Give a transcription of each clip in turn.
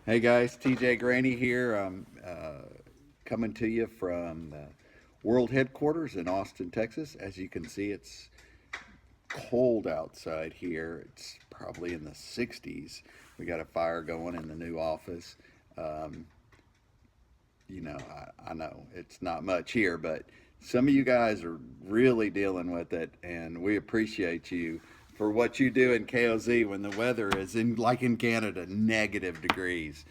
Hey guys, TJ Graney here. I'm coming to you from the world headquarters in Austin, Texas. As you can see, it's cold outside here. It's probably in the 60s. We got a fire going in the new office. Um, I know it's not much here, but some of you guys are really dealing with it, and we appreciate you for what you do in KOZ when the weather is like in Canada, negative degrees.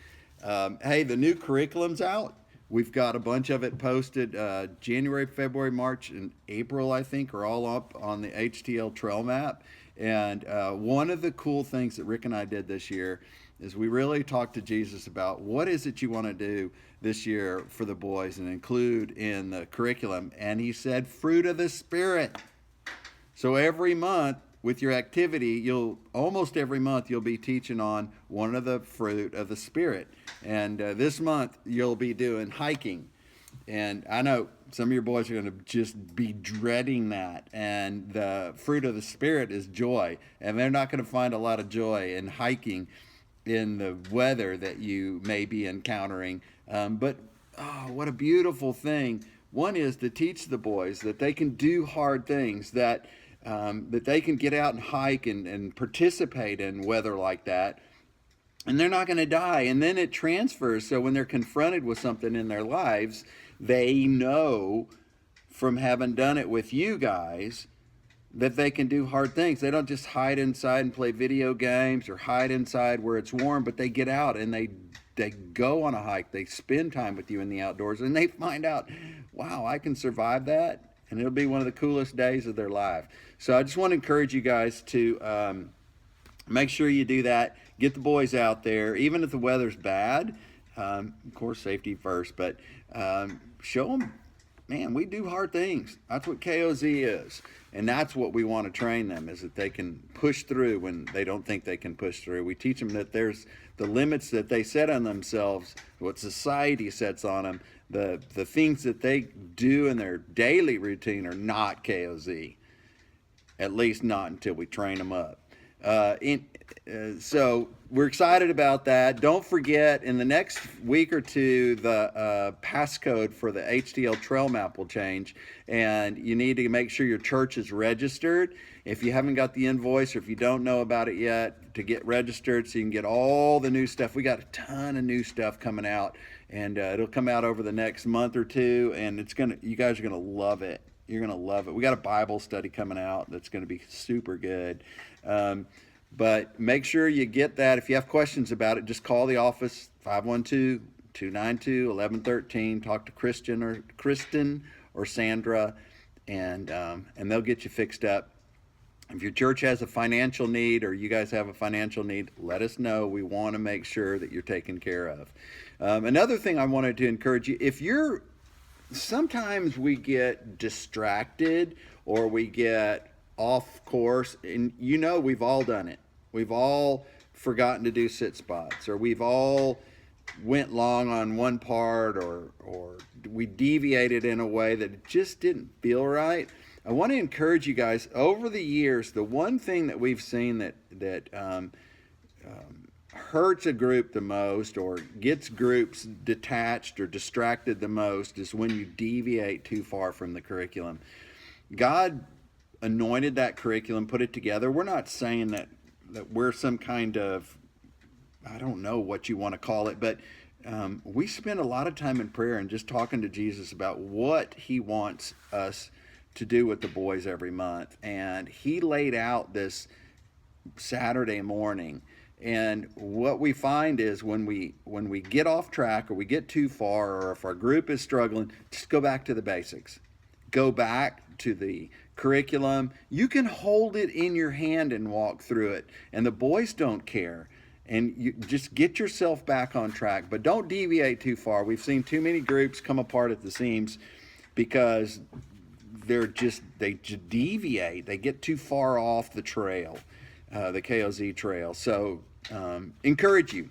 Hey, the new curriculum's out. We've got a bunch of it posted. January, February, March, and April, I think, are all up on the HTL Trail Map. And one of the cool things that Rick and I did this year is we really talked to Jesus about what is it you want to do this year for the boys and include in the curriculum. And he said, fruit of the Spirit. So every month with your activity, you'll almost every month you'll be teaching on one of the fruit of the Spirit. And this month you'll be doing hiking. And I know some of your boys are going to just be dreading that. And the fruit of the Spirit is joy. And they're not going to find a lot of joy in hiking in the weather that you may be encountering. But oh, what a beautiful thing. One is to teach the boys that they can do hard things, that they can get out and hike and participate in weather like that, and they're not going to die. And then it transfers, so when they're confronted with something in their lives, they know from having done it with you guys that they can do hard things. They don't just hide inside and play video games or hide inside where it's warm, but they get out and they go on a hike. They spend time with you in the outdoors, and they find out, wow, I can survive that, and it'll be one of the coolest days of their life. So I just want to encourage you guys to make sure you do that. Get the boys out there, even if the weather's bad. Of course, safety first, but show them, man, we do hard things. That's what KOZ is. And that's what we want to train them, is that they can push through when they don't think they can push through. We teach them that there's the limits that they set on themselves, what society sets on them, the things that they do in their daily routine are not KOZ, at least not until we train them up. So we're excited about that. Don't forget, in the next week or two, the passcode for the HDL trail map will change, and you need to make sure your church is registered. If you haven't got the invoice, or if you don't know about it yet, to get registered so you can get all the new stuff. We got a ton of new stuff coming out, and it'll come out over the next month or two, and you guys are gonna love it. You're gonna love it. We got a Bible study coming out that's gonna be super good. But make sure you get that. If you have questions about it, just call the office, 512-292-1113. Talk to Kristen or Sandra, and they'll get you fixed up. If your church has a financial need, or you guys have a financial need, let us know. We want to make sure that you're taken care of. Another thing I wanted to encourage you, sometimes we get distracted or we get off course, and we've all done it. We've all forgotten to do sit spots, or we've all went long on one part, or we deviated in a way that it just didn't feel right. I want to encourage you guys, over the years, the one thing that we've seen that hurts a group the most, or gets groups detached or distracted the most, is when you deviate too far from the curriculum. God anointed that curriculum, put it together. We're not saying that we're some kind of, I don't know what you want to call it, but we spend a lot of time in prayer and just talking to Jesus about what he wants us to do with the boys every month. And he laid out this Saturday morning. And what we find is when we get off track, or we get too far, or if our group is struggling, just go back to the basics. Go back to the curriculum. You can hold it in your hand and walk through it, and the boys don't care. And you just get yourself back on track, but don't deviate too far. We've seen too many groups come apart at the seams because they just deviate. They get too far off the trail, the KOZ trail. So encourage you,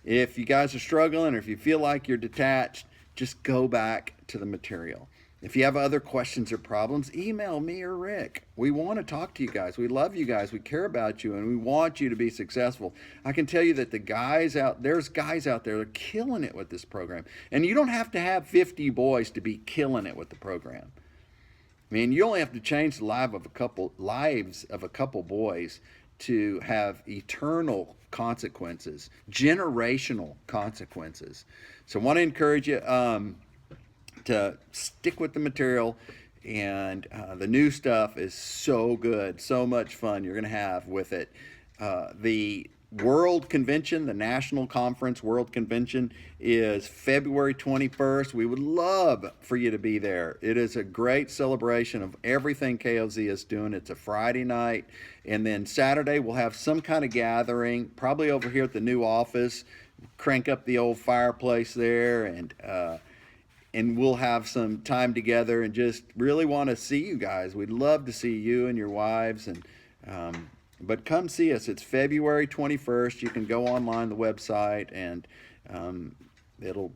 if you guys are struggling, or if you feel like you're detached, just go back to the material. If you have other questions or problems, email me or Rick. We want to talk to you guys. We love you guys. We care about you, and we want you to be successful. I can tell you that there's guys out there that are killing it with this program. And you don't have to have 50 boys to be killing it with the program. I mean, you only have to change the lives of a couple boys to have eternal consequences, generational consequences. So I want to encourage you to stick with the material, and the new stuff is so good, so much fun you're going to have with it. The World Convention, the National Conference World Convention, is February 21st. We would love for you to be there. It is a great celebration of everything KOZ is doing. It's a Friday night, and then Saturday we'll have some kind of gathering, probably over here at the new office. Crank up the old fireplace there, and we'll have some time together and just really want to see you guys. We'd love to see you and your wives, and but come see us. It's February 21st. You can go online, the website, and it'll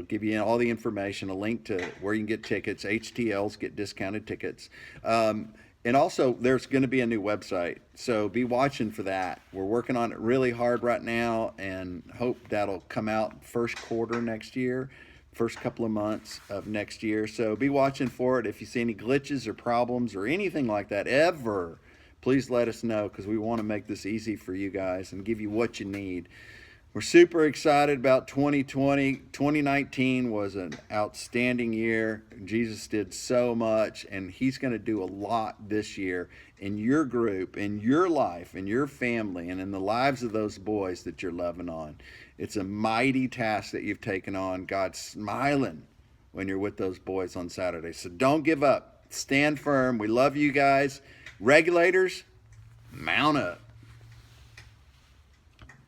give you all the information, a link to where you can get tickets. HTLs get discounted tickets. And also, there's going to be a new website, so be watching for that. We're working on it really hard right now, and hope that'll come out first quarter next year, first couple of months of next year. So be watching for it. If you see any glitches or problems or anything like that ever, please let us know, because we want to make this easy for you guys and give you what you need. We're super excited about 2020. 2019 was an outstanding year. Jesus did so much, and he's going to do a lot this year in your group, in your life, in your family, and in the lives of those boys that you're loving on. It's a mighty task that you've taken on. God's smiling when you're with those boys on Saturday. So don't give up. Stand firm. We love you guys. Regulators, mount up.